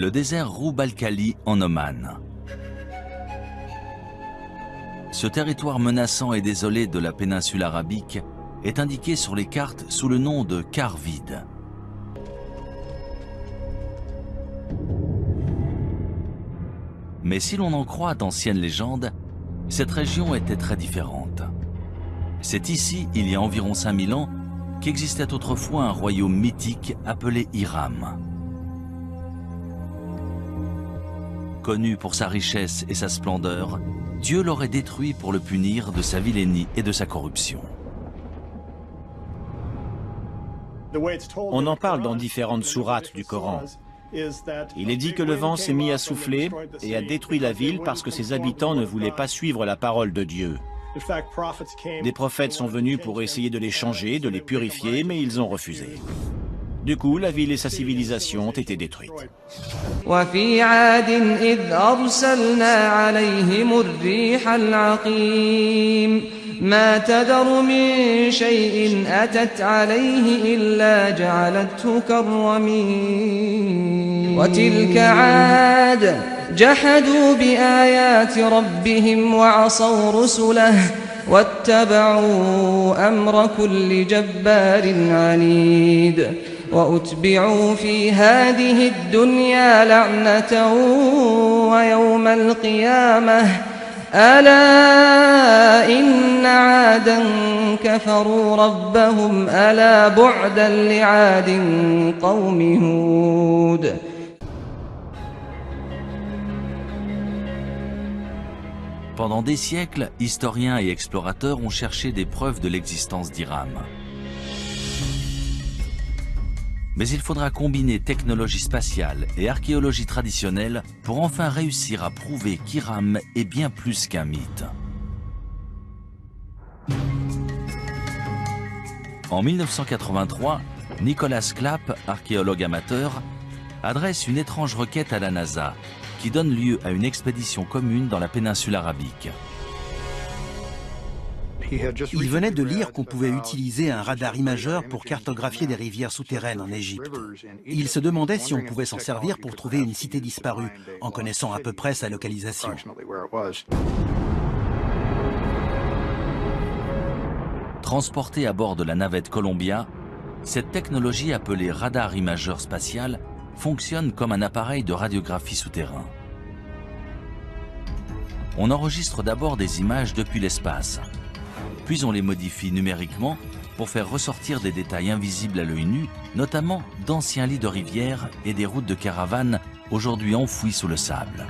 le désert Roub al-Khali en Oman. Ce territoire menaçant et désolé de la péninsule arabique est indiqué sur les cartes sous le nom de quart vide. Mais si l'on en croit d'anciennes légendes, cette région était très différente. C'est ici, il y a environ 5000 ans, qu'existait autrefois un royaume mythique appelé Hiram. Connu pour sa richesse et sa splendeur, Dieu l'aurait détruit pour le punir de sa vilainie et de sa corruption. On en parle dans différentes sourates du Coran. Il est dit que le vent s'est mis à souffler et a détruit la ville parce que ses habitants ne voulaient pas suivre la parole de Dieu. Des prophètes sont venus pour essayer de les changer, de les purifier, mais ils ont refusé. Du coup, la ville et sa civilisation ont été détruites. وفي عاد إذ أرسلنا عليهم الريح العقيم ما تذر من شيء أتت عليه إلا جعلته كالرميم وتلك عاد جحدوا بآيات ربهم وعصوا رسله واتبعوا أمر كل جبار عنيد وأتبعوا في هذه الدنيا لعنة ويوم القيامة ألا إن عادا كفروا ربهم ألا بعدا لعاد قوم هود. Pendant des siècles, historiens et explorateurs ont cherché des preuves de l'existence d'Hiram. Mais il faudra combiner technologie spatiale et archéologie traditionnelle pour enfin réussir à prouver qu'Hiram est bien plus qu'un mythe. En 1983, Nicholas Clapp, archéologue amateur, adresse une étrange requête à la NASA qui donne lieu à une expédition commune dans la péninsule arabique. Il venait de lire qu'on pouvait utiliser un radar imageur pour cartographier des rivières souterraines en Égypte. Il se demandait si on pouvait s'en servir pour trouver une cité disparue, en connaissant à peu près sa localisation. Transporté à bord de la navette Columbia, cette technologie appelée radar imageur spatial fonctionne comme un appareil de radiographie souterrain. On enregistre d'abord des images depuis l'espace, puis on les modifie numériquement pour faire ressortir des détails invisibles à l'œil nu, notamment d'anciens lits de rivières et des routes de caravanes aujourd'hui enfouies sous le sable.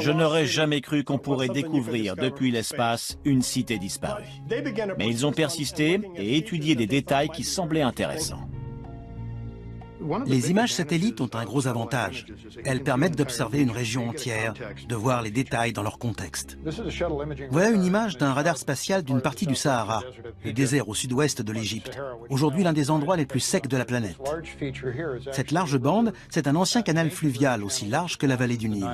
Je n'aurais jamais cru qu'on pourrait découvrir depuis l'espace une cité disparue. Mais ils ont persisté et étudié des détails qui semblaient intéressants. Les images satellites ont un gros avantage. Elles permettent d'observer une région entière, de voir les détails dans leur contexte. Voilà une image d'un radar spatial d'une partie du Sahara, le désert au sud-ouest de l'Égypte, aujourd'hui l'un des endroits les plus secs de la planète. Cette large bande, c'est un ancien canal fluvial aussi large que la vallée du Nil.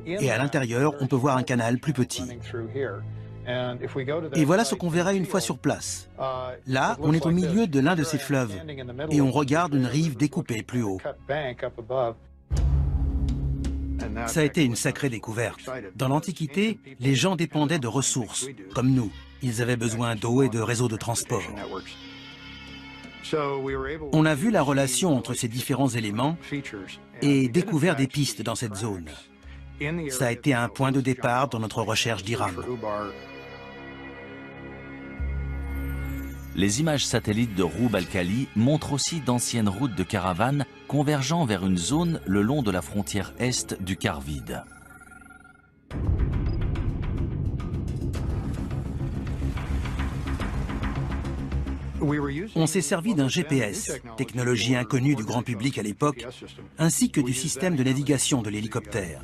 Et à l'intérieur, on peut voir un canal plus petit. Et voilà ce qu'on verrait une fois sur place. Là, on est au milieu de l'un de ces fleuves et on regarde une rive découpée plus haut. Ça a été une sacrée découverte. Dans l'Antiquité, les gens dépendaient de ressources, comme nous. Ils avaient besoin d'eau et de réseaux de transport. On a vu la relation entre ces différents éléments et découvert des pistes dans cette zone. Ça a été un point de départ dans notre recherche d'Hiram. Les images satellites de Roub al-Khali montrent aussi d'anciennes routes de caravanes convergeant vers une zone le long de la frontière est du quart vide. On s'est servi d'un GPS, technologie inconnue du grand public à l'époque, ainsi que du système de navigation de l'hélicoptère.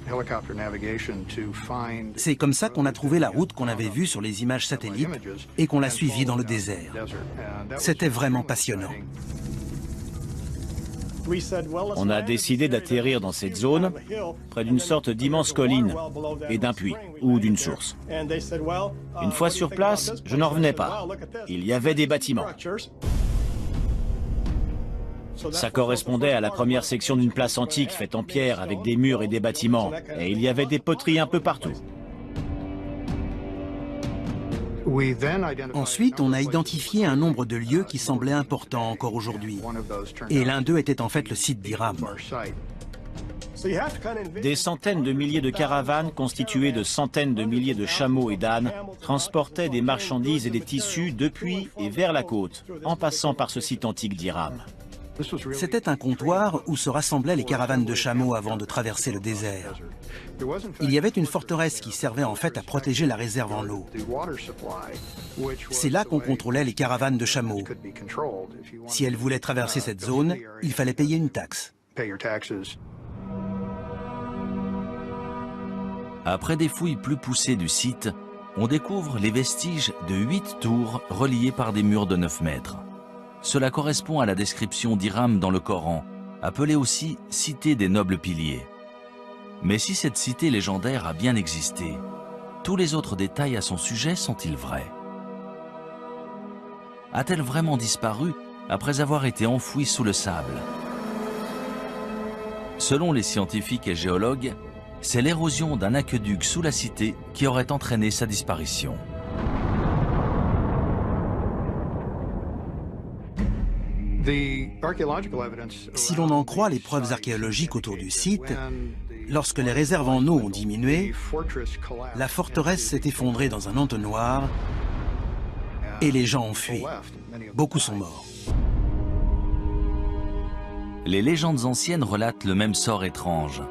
C'est comme ça qu'on a trouvé la route qu'on avait vue sur les images satellites et qu'on l'a suivie dans le désert. C'était vraiment passionnant. On a décidé d'atterrir dans cette zone, près d'une sorte d'immense colline et d'un puits ou d'une source. Une fois sur place, je n'en revenais pas. Il y avait des bâtiments. Ça correspondait à la première section d'une place antique faite en pierre avec des murs et des bâtiments. Et il y avait des poteries un peu partout. Ensuite, on a identifié un nombre de lieux qui semblaient importants encore aujourd'hui. Et l'un d'eux était en fait le site d'Hiram. Des centaines de milliers de caravanes constituées de centaines de milliers de chameaux et d'ânes transportaient des marchandises et des tissus depuis et vers la côte, en passant par ce site antique d'Hiram. C'était un comptoir où se rassemblaient les caravanes de chameaux avant de traverser le désert. Il y avait une forteresse qui servait en fait à protéger la réserve en eau. C'est là qu'on contrôlait les caravanes de chameaux. Si elles voulaient traverser cette zone, il fallait payer une taxe. Après des fouilles plus poussées du site, on découvre les vestiges de 8 tours reliées par des murs de 9 mètres. Cela correspond à la description d'Hiram dans le Coran, appelée aussi « cité des nobles piliers ». Mais si cette cité légendaire a bien existé, tous les autres détails à son sujet sont-ils vrais? A-t-elle vraiment disparu après avoir été enfouie sous le sable? Selon les scientifiques et géologues, c'est l'érosion d'un aqueduc sous la cité qui aurait entraîné sa disparition. Si l'on en croit les preuves archéologiques autour du site, lorsque les réserves en eau ont diminué, la forteresse s'est effondrée dans un entonnoir et les gens ont fui. Beaucoup sont morts. Les légendes anciennes relatent le même sort étrange.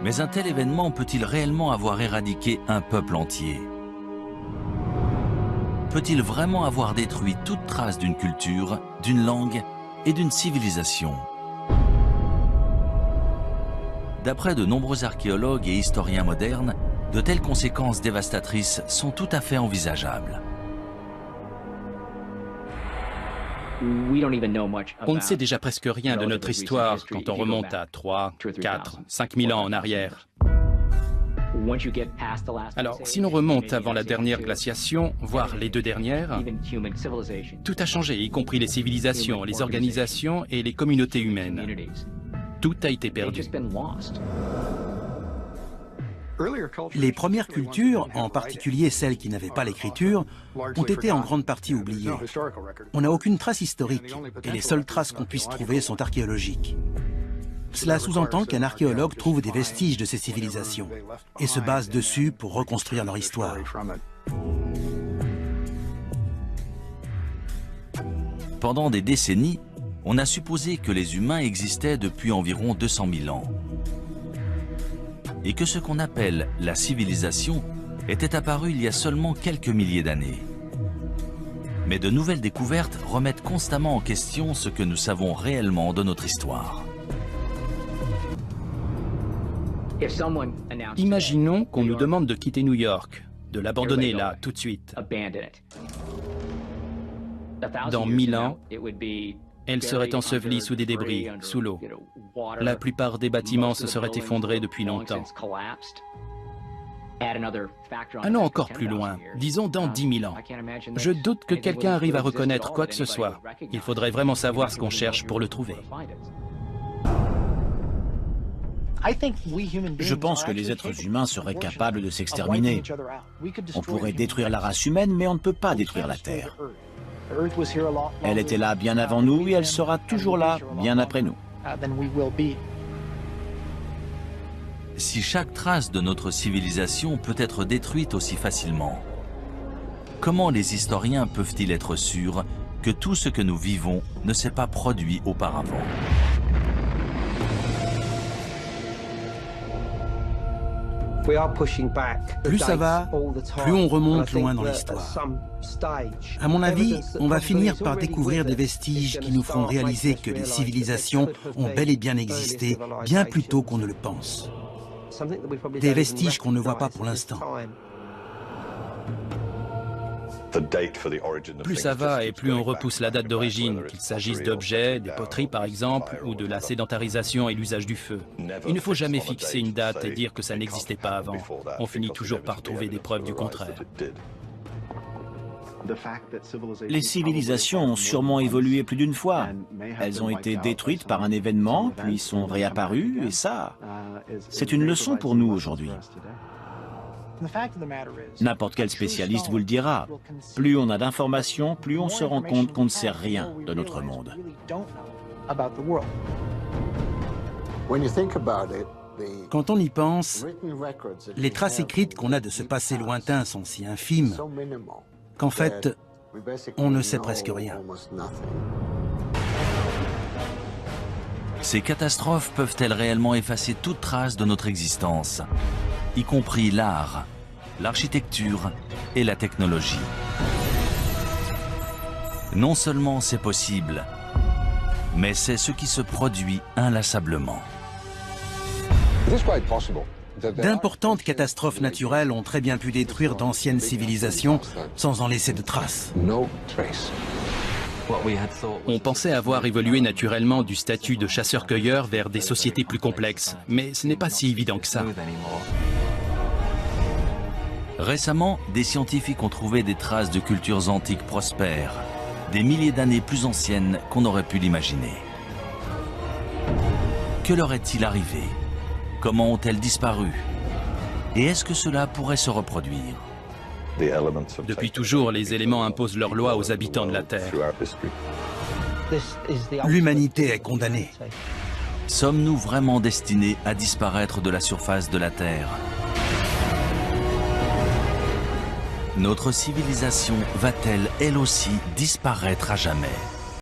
Mais un tel événement peut-il réellement avoir éradiqué un peuple entier? Peut-il vraiment avoir détruit toute trace d'une culture, d'une langue et d'une civilisation? D'après de nombreux archéologues et historiens modernes, de telles conséquences dévastatrices sont tout à fait envisageables. On ne sait déjà presque rien de notre histoire quand on remonte à 3, 4, 5 000 ans en arrière. Alors, si l'on remonte avant la dernière glaciation, voire les 2 dernières, tout a changé, y compris les civilisations, les organisations et les communautés humaines. Tout a été perdu. Les premières cultures, en particulier celles qui n'avaient pas l'écriture, ont été en grande partie oubliées. On n'a aucune trace historique, et les seules traces qu'on puisse trouver sont archéologiques. Cela sous-entend qu'un archéologue trouve des vestiges de ces civilisations et se base dessus pour reconstruire leur histoire. Pendant des décennies, on a supposé que les humains existaient depuis environ 200 000 ans. Et que ce qu'on appelle la civilisation était apparu il y a seulement quelques milliers d'années. Mais de nouvelles découvertes remettent constamment en question ce que nous savons réellement de notre histoire. Imaginons qu'on nous demande de quitter New York, de l'abandonner là, tout de suite. Dans 1000 ans, elle serait ensevelie sous des débris, sous l'eau. La plupart des bâtiments se seraient effondrés depuis longtemps. Allons encore plus loin, disons dans 10 000 ans. Je doute que quelqu'un arrive à reconnaître quoi que ce soit. Il faudrait vraiment savoir ce qu'on cherche pour le trouver. Je pense que les êtres humains seraient capables de s'exterminer. On pourrait détruire la race humaine, mais on ne peut pas détruire la Terre. Elle était là bien avant nous et elle sera toujours là bien après nous. Si chaque trace de notre civilisation peut être détruite aussi facilement, comment les historiens peuvent-ils être sûrs que tout ce que nous vivons ne s'est pas produit auparavant? Plus ça va, plus on remonte loin dans l'histoire. À mon avis, on va finir par découvrir des vestiges qui nous feront réaliser que les civilisations ont bel et bien existé bien plus tôt qu'on ne le pense. Des vestiges qu'on ne voit pas pour l'instant. Plus ça va et plus on repousse la date d'origine, qu'il s'agisse d'objets, des poteries par exemple, ou de la sédentarisation et l'usage du feu. Il ne faut jamais fixer une date et dire que ça n'existait pas avant. On finit toujours par trouver des preuves du contraire. Les civilisations ont sûrement évolué plus d'une fois. Elles ont été détruites par un événement, puis sont réapparues, et ça, c'est une leçon pour nous aujourd'hui. N'importe quel spécialiste vous le dira. Plus on a d'informations, plus on se rend compte qu'on ne sait rien de notre monde. Quand on y pense, les traces écrites qu'on a de ce passé lointain sont si infimes qu'en fait, on ne sait presque rien. Ces catastrophes peuvent-elles réellement effacer toute trace de notre existence, y compris l'art, l'architecture et la technologie? Non seulement c'est possible, mais c'est ce qui se produit inlassablement. D'importantes catastrophes naturelles ont très bien pu détruire d'anciennes civilisations sans en laisser de traces. On pensait avoir évolué naturellement du statut de chasseur-cueilleur vers des sociétés plus complexes, mais ce n'est pas si évident que ça. Récemment, des scientifiques ont trouvé des traces de cultures antiques prospères, des milliers d'années plus anciennes qu'on aurait pu l'imaginer. Que leur est-il arrivé? Comment ont-elles disparu? Et est-ce que cela pourrait se reproduire? Depuis toujours, les éléments imposent leurs lois aux habitants de la Terre. L'humanité est condamnée. Sommes-nous vraiment destinés à disparaître de la surface de la Terre? Notre civilisation va-t-elle, elle aussi, disparaître à jamais?